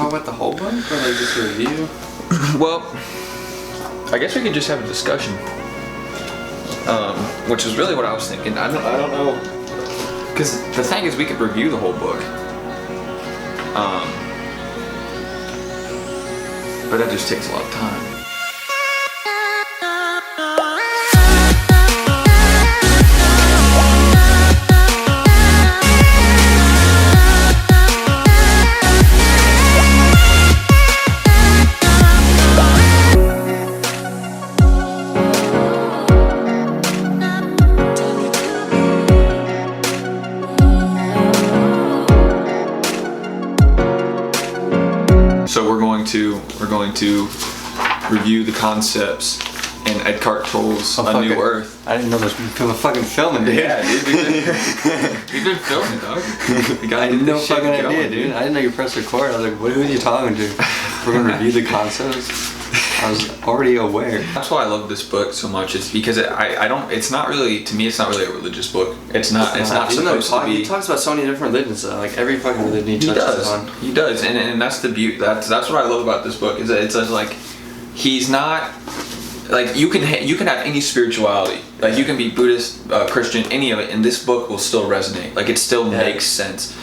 talk about the whole book, or like just a review? Well, I guess we could just have a discussion. Which is really what I was thinking. I don't know, because the thing is, we could review the whole book. But that just takes a lot of time. So we're going to review the concepts in Eckhart Tolle's A New Earth. I didn't know this was fucking filming, dude. Yeah, dude. We've been filming, dog. I had no fucking idea, dude. I didn't know you pressed record. I was like, who are you talking to? We're gonna review the concepts. I was already aware. That's why I love this book so much. It's because it's not really, to me, it's not really a religious book. It's not supposed to be. He talks about so many different religions, though. Like every fucking religion he touches on. He does, and that's the beauty. That's what I love about this book. Is that it's just like, he's not like, you can have any spirituality. Like you can be Buddhist, Christian, any of it, and this book will still resonate. Like it still makes sense.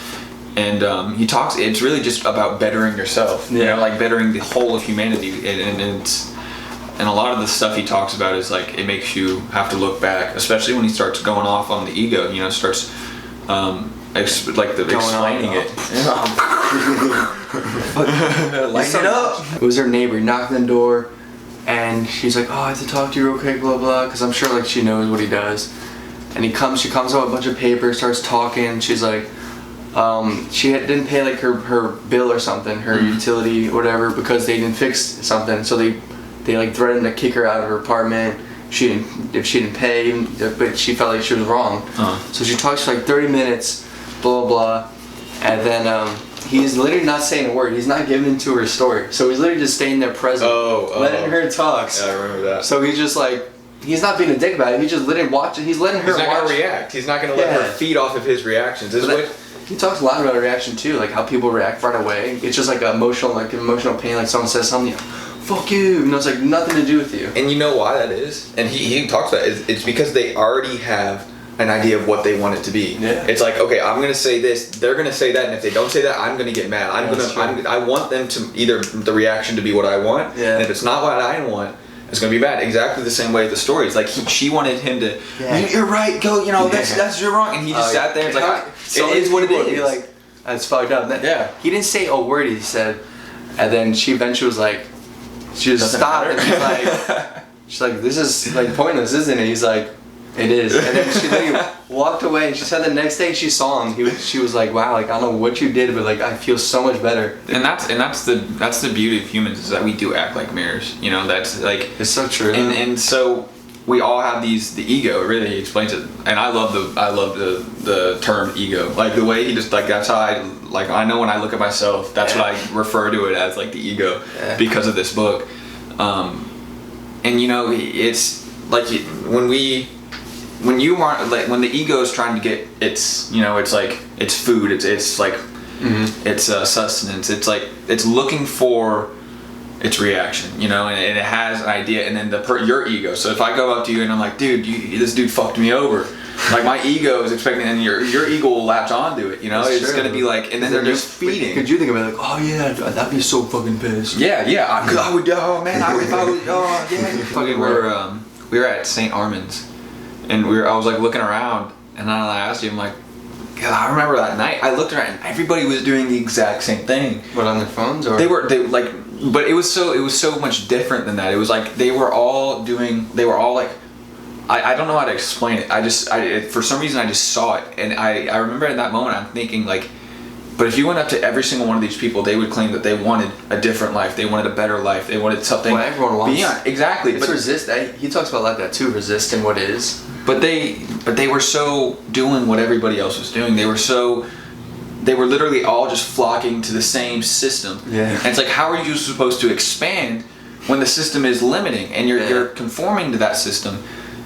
And he talks. It's really just about bettering yourself. You know, like bettering the whole of humanity. And a lot of the stuff he talks about is like, it makes you have to look back, especially when he starts going off on the ego. You know, starts explaining it. Light it up. It was her neighbor. He knocked on the door, and she's like, "Oh, I have to talk to you real quick, blah blah," because I'm sure like she knows what he does. And she comes out with a bunch of papers, starts talking. She's like, she didn't pay like her bill or something, her utility or whatever, because they didn't fix something. So they like threatened to kick her out of her apartment if she didn't pay, but she felt like she was wrong. So she talks for like 30 minutes, blah blah, and then he's literally not saying a word. He's not giving into her story. So he's literally just staying there present, letting her talk. Yeah, I remember that. So he's just like, he's not being a dick about it. He's just letting watching. He's letting her watch. He's not gonna react. He's not gonna let her feed off of his reactions. He talks a lot about reaction too, like how people react right away. It's just like emotional pain. Like someone says something, fuck you. You know, it's like nothing to do with you. And you know why that is? And he talks about it. It's because they already have an idea of what they want it to be. Yeah. It's like, okay, I'm gonna say this, they're gonna say that, and if they don't say that, I'm gonna get mad. I want them to either the reaction to be what I want, and if it's not what I want, it's gonna be bad. Exactly the same way with the story. It's like she wanted him to. You're right. Go. You know that's you're wrong. And he just sat there. And it's like it is what it is. Be like, that's fucked up. He didn't say a word. He said, and then she eventually was like, she just stopped and she's like, this is like pointless, isn't it? He's like, it is. And then she literally walked away, and she said the next day she saw him, she was like, wow, like I don't know what you did, but like I feel so much better. And that's the beauty of humans, is that we do act like mirrors. You know, that's like, it's so true. And so we all have the ego. It really explains it. And I love the term ego. Like the way he just like, that's how I know when I look at myself, that's what I refer to it as, like the ego, because of this book. And you know, it's like when the ego is trying to get its, you know, it's like it's food, it's like it's sustenance, it's like it's looking for its reaction, you know, and it has an idea, and then your ego. So if I go up to you and I'm like, dude, this dude fucked me over, like my ego is expecting, and your ego will latch onto it, you know. That's it's gonna be like, and then they're just feeding. Could you think about it like, oh yeah, that'd be so fucking pissed. Yeah, I would. Oh man, if I was, oh yeah. Fucking, we were at St. Armand's, and I was like looking around, and I asked you, I'm like, God, I remember that night. I looked around, and everybody was doing the exact same thing. What, on their phones, or they like, but it was so much different than that. It was like they were all like, I don't know how to explain it. For some reason I just saw it, and I remember in that moment I'm thinking like, but if you went up to every single one of these people, they would claim that they wanted a different life, they wanted a better life, they wanted something everyone wants beyond. Exactly. But he talks about like that too, resisting what is. But they were so doing what everybody else was doing. They were literally all just flocking to the same system. Yeah. And it's like, how are you supposed to expand when the system is limiting and you're conforming to that system?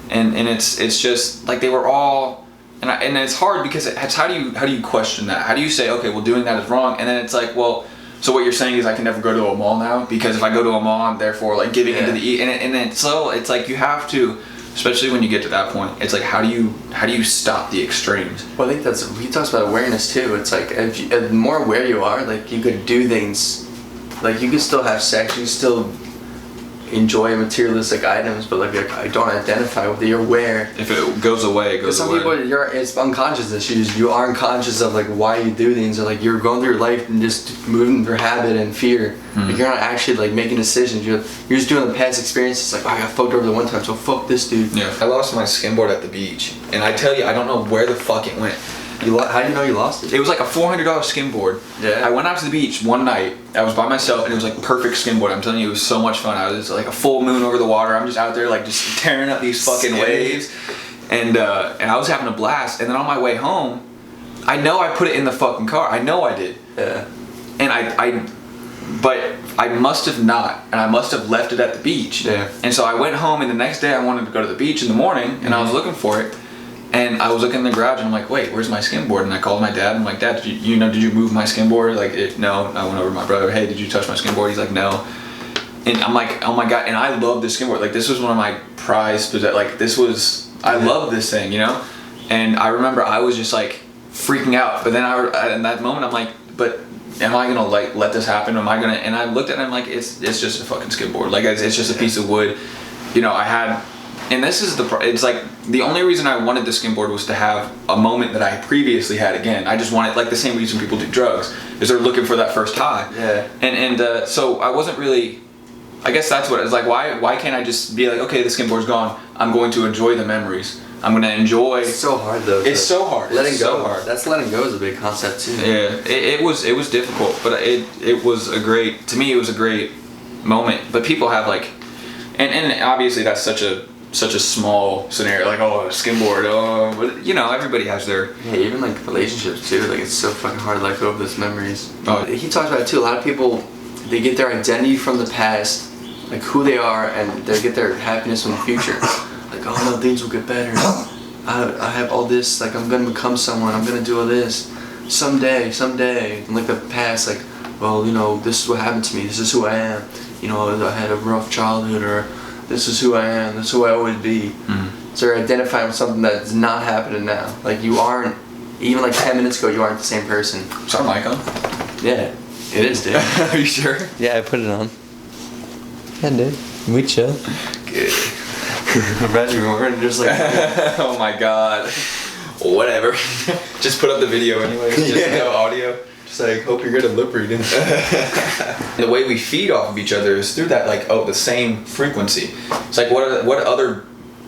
And it's just like they were all, and it's hard because it's how do you question that? How do you say, okay, well, doing that is wrong? And then it's like, well, So what you're saying is I can never go to a mall now, because if I go to a mall, I'm therefore like giving into the and it's so it's like you have to, especially when you get to that point. It's like how do you stop the extremes? Well, I think that's he talks about awareness too. It's like if the more aware you are, like you could do things, like you can still have sex, you can still enjoy materialistic items, but like I don't identify with it. You're aware. If it goes away, it goes away. Some people, it's unconscious issues. You aren't conscious of like why you do things, or like you're going through your life and just moving through habit and fear. Like you're not actually like making decisions. You're just doing the past experiences. Like, oh, I got fucked over the one time, so fuck this dude. Yeah. I lost my skimboard at the beach, and I tell you, I don't know where the fuck it went. How do you know you lost it? It was like a $400 skimboard. Yeah. I went out to the beach one night. I was by myself, and it was like perfect skimboard. I'm telling you, it was so much fun. I was like a full moon over the water. I'm just out there like just tearing up these fucking waves, and I was having a blast. And then on my way home, I know I put it in the fucking car. I know I did. Yeah. And but I must have not, and I must have left it at the beach. Yeah. And so I went home, and the next day I wanted to go to the beach in the morning, and I was looking for it. And I was looking in the garage, and I'm like, wait, where's my skimboard? And I called my dad, and I'm like, Dad, did you move my skimboard? Like, no. I went over to my brother, hey, did you touch my skimboard? He's like, no. And I'm like, oh my God. And I love this skimboard. Like, this was one of my prized possessions. Like, I love this thing, you know? And I remember I was just like freaking out. But then in that moment, I'm like, but am I gonna like let this happen? Am I gonna? And I looked at it, and I'm like, it's just a fucking skimboard. Like, it's just a piece of wood. You know, I had. And this is it's like the only reason I wanted the skimboard was to have a moment that I previously had again. I just wanted, like the same reason people do drugs, is they're looking for that first high. Yeah. And so I wasn't really, I guess that's what it's like. Why can't I just be like, okay, the skimboard's gone. I'm going to enjoy the memories. I'm going to enjoy. It's so hard though. It's so hard. Letting it's go. So hard. That's letting go is a big concept too. Yeah. It was difficult, but it was a great, to me it was a great moment. But people have like, and obviously that's such a small scenario, like, oh, a skimboard, but you know, everybody has their. Yeah, even like relationships too, like it's so fucking hard to let go of those memories. Oh. He talks about it too, a lot of people, they get their identity from the past, like who they are, and they get their happiness from the future. Like, oh no, things will get better. I have all this, like I'm gonna become someone, I'm gonna do all this, someday, and like the past, like, well, you know, this is what happened to me, this is who I am, you know, I had a rough childhood, or this is who I am, this is who I always be. Mm-hmm. So you're identifying with something that's not happening now. Like you aren't, even like 10 minutes ago, you aren't the same person. Is our mic on? Yeah, it is, dude. Are you sure? Yeah, I put it on. Yeah, dude. We chill. Good. Imagine we weren't just like... Oh my God. Whatever. Just put up the video anyway. Just no audio. Just like, hope you're good at lip reading. The way we feed off of each other is through that, like, the same frequency. It's like, what other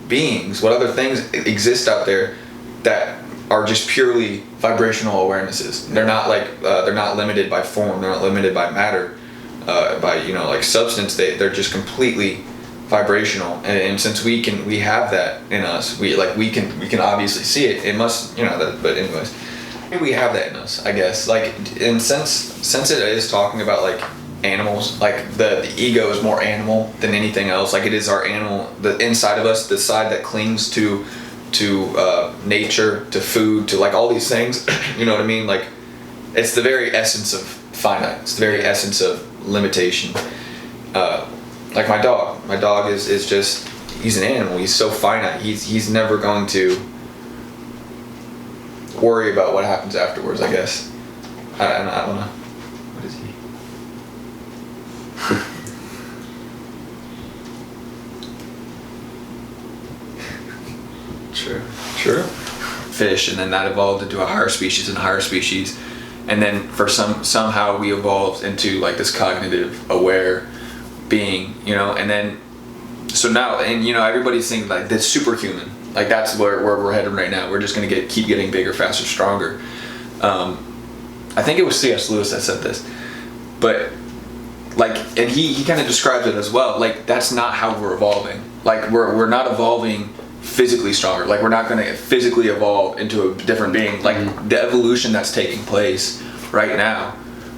beings, what other things exist out there that are just purely vibrational awarenesses? They're not like, they're not limited by form, they're not limited by matter, by, you know, like substance. They're just completely vibrational. And since we have that in us, we can obviously see it. It must, you know, but anyways. We have that in us, I guess. Like, in since it is talking about like animals, like the ego is more animal than anything else. Like, it is our animal, the inside of us, the side that clings to nature, to food, to like all these things. You know what I mean? Like, it's the very essence of finite. It's the very essence of limitation. Like my dog. My dog is just, he's an animal. He's so finite. He's never going to worry about what happens afterwards, I guess. I don't know. What is he? True. Fish, and then that evolved into a higher species and a higher species, and then for somehow we evolved into like this cognitive aware being, you know, and then so now, and you know, everybody's thinking like this superhuman. Like, that's where we're headed right now. We're just gonna keep getting bigger, faster, stronger. I think it was C.S. Lewis that said this, but like, and he kind of describes it as well. Like, that's not how we're evolving. Like, we're not evolving physically stronger. Like, we're not gonna physically evolve into a different being. Like, the evolution that's taking place right now,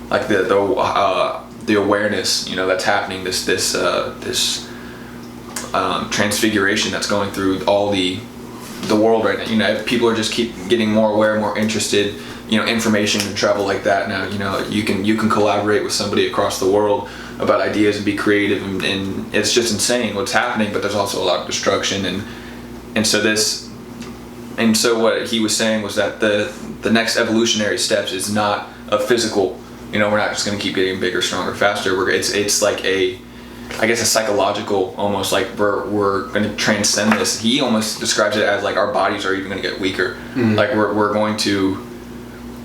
like the awareness, you know, that's happening. This transfiguration that's going through all the world right now. You know, people are just keep getting more aware, more interested. information and travel like that now. You can collaborate with somebody across the world about ideas and be creative, and it's just insane what's happening. But there's also a lot of destruction, and so what he was saying was that the next evolutionary steps is not a physical. We're not just going to keep getting bigger, stronger, faster. It's like a psychological, almost like we're going to transcend this. He almost describes it as like our bodies are even going to get weaker. Like we're going to.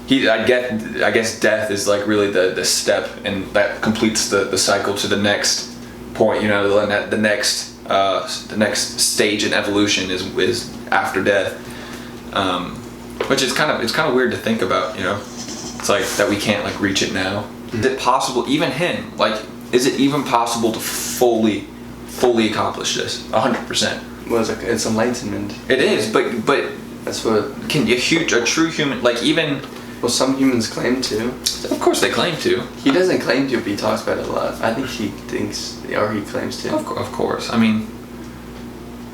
I guess death is like really the step, and that completes the cycle to the next point. The next stage in evolution is after death, which is kind of weird to think about. It's like that we can't like reach it now. Is it possible? Even him, like, is it even possible to fully accomplish this 100%? Well, it's enlightenment. It is, but that's what a true human, like, even. Well, some humans claim to. Of course they claim to. He doesn't claim to, but he talks about it a lot. I think he thinks, or he claims to. Of course. I mean,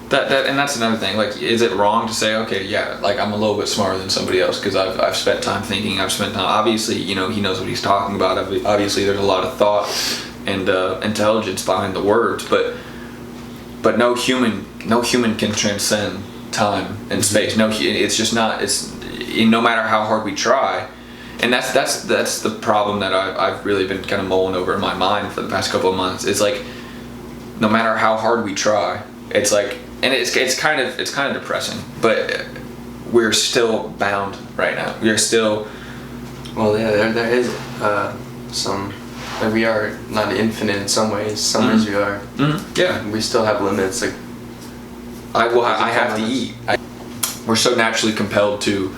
that and that's another thing. Like, is it wrong to say, okay, yeah, like I'm a little bit smarter than somebody else because I've spent time thinking. I've spent time. Obviously, he knows what he's talking about. Obviously, there's a lot of thought and intelligence behind the words, but no human can transcend time and space. No, it's just not. It's no matter how hard we try, and that's the problem that I've really been kind of mulling over in my mind for the past couple of months. It's like no matter how hard we try, it's like, and it's kind of depressing, but we're still bound right now. We're still. Well, yeah, there is some. Like, we are not infinite in some ways. Some ways we are. Mm-hmm. Yeah. We still have limits. Like I have to eat. We're so naturally compelled to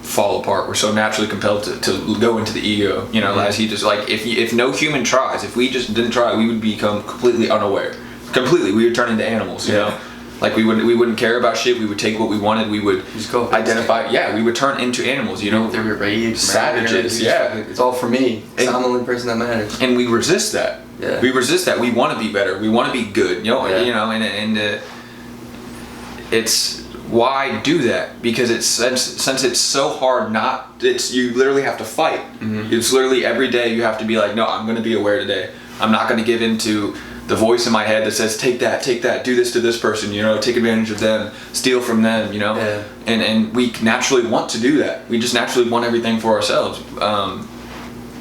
fall apart. We're so naturally compelled to go into the ego. As he just like if no human tries, if we just didn't try, we would become completely unaware. Completely, we would turn into animals. You know, like we wouldn't care about shit. We would take what we wanted. We would just go identify. Yeah, we would turn into animals. They were rage, savages. Yeah, it's all for me. I'm the only person that matters. And we resist that. Yeah. We resist that. We want to be better. We want to be good. And it's why do that? Because since it's so hard you literally have to fight. Mm-hmm. It's literally every day you have to be like, no, I'm going to be aware today. I'm not going to give in to the voice in my head that says, take that, do this to this person, take advantage of them, steal from them, Yeah. And we naturally want to do that. We just naturally want everything for ourselves.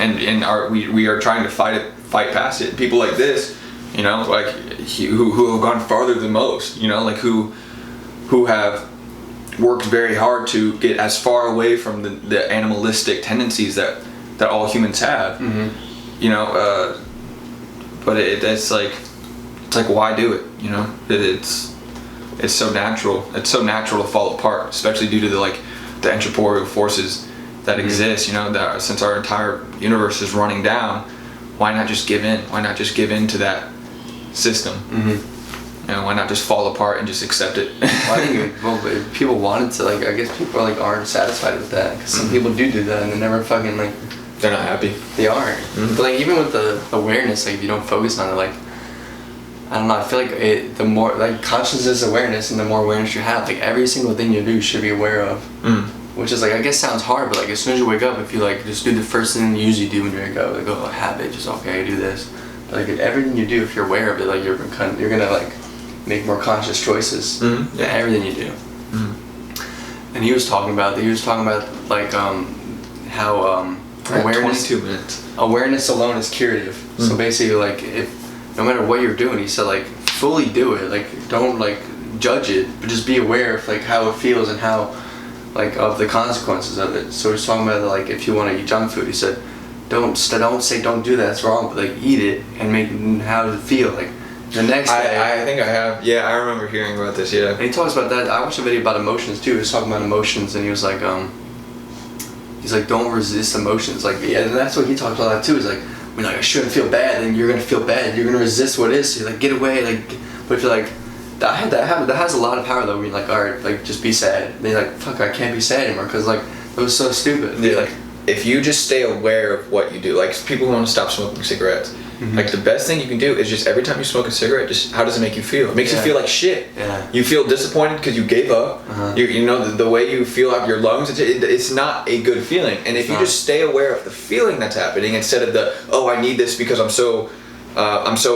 We are trying to fight past it. People like this, like who have gone farther than most, like who have worked very hard to get as far away from the animalistic tendencies that all humans have. Mm-hmm. But it's like why do it? It's so natural. It's so natural to fall apart, especially due to the entrepreneurial forces that exist. That since our entire universe is running down, why not just give in? Why not just give in to that system? Mm-hmm. Why not just fall apart and just accept it? Well, I think if people wanted to, I guess people aren't satisfied with that, because some people do that and they never fucking they're not happy. They aren't. Mm-hmm. But even with the awareness, if you don't focus on it, I don't know. I feel like the more consciousness awareness, and the more awareness you have, every single thing you do you should be aware of. Mm. Which is I guess sounds hard, but as soon as you wake up, if you just do the first thing you usually do when you wake up, a habit, just okay, do this. But everything you do, if you're aware of it, you're gonna make more conscious choices. Mm-hmm. Yeah, everything you do. Mm-hmm. And he was talking about how awareness. 22 minutes. Awareness alone is curative. Mm-hmm. So basically, if no matter what you're doing, he said fully do it. Don't judge it, but just be aware of how it feels and how of the consequences of it. So he's talking about if you want to eat junk food, he said, don't say don't do that. It's wrong, but eat it and make how does it feel the next day. I think I have. Yeah, I remember hearing about this. Yeah. And he talks about that. I watched a video about emotions too. He was talking about emotions, and he was don't resist emotions. And that's what he talks about that too. Is I shouldn't feel bad, then you're gonna feel bad. You're gonna resist what is. So you're get away. But if you're that has a lot of power though. When you're alright, just be sad. Then you're fuck, I can't be sad anymore because that was so stupid. Yeah. if you just stay aware of what you do, like people who want to stop smoking cigarettes, like the best thing you can do is just every time you smoke a cigarette, just how does it make you feel? It makes you feel like shit. Yeah. You feel disappointed because you gave up. You know the way you feel out your lungs, it's not a good feeling. And if you just stay aware of the feeling that's happening instead of the, oh, I need this because I'm so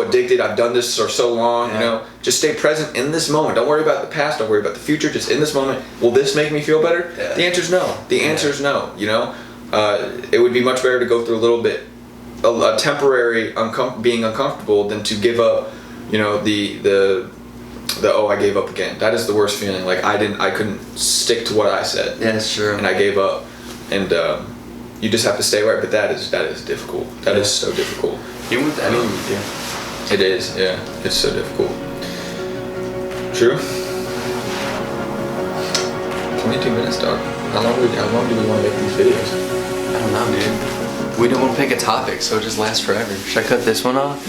addicted, I've done this for so long, you know, just stay present in this moment. Don't worry about the past, don't worry about the future, just in this moment. Will this make me feel better? Yeah. The answer's no. The answer is no, you know. It would be much better to go through a little bit, a temporary being uncomfortable than to give up, you know, the oh, I gave up again. That is the worst feeling. Like I couldn't stick to what I said. Yeah, that's true. And I gave up. And you just have to stay aware, but that is difficult. That is so difficult. Even with anything you do. It is, yeah. It's so difficult. True. 22 minutes, dog. How long do we want to make these videos? I don't know, dude. We don't want to pick a topic, so it just lasts forever. Should I cut this one off?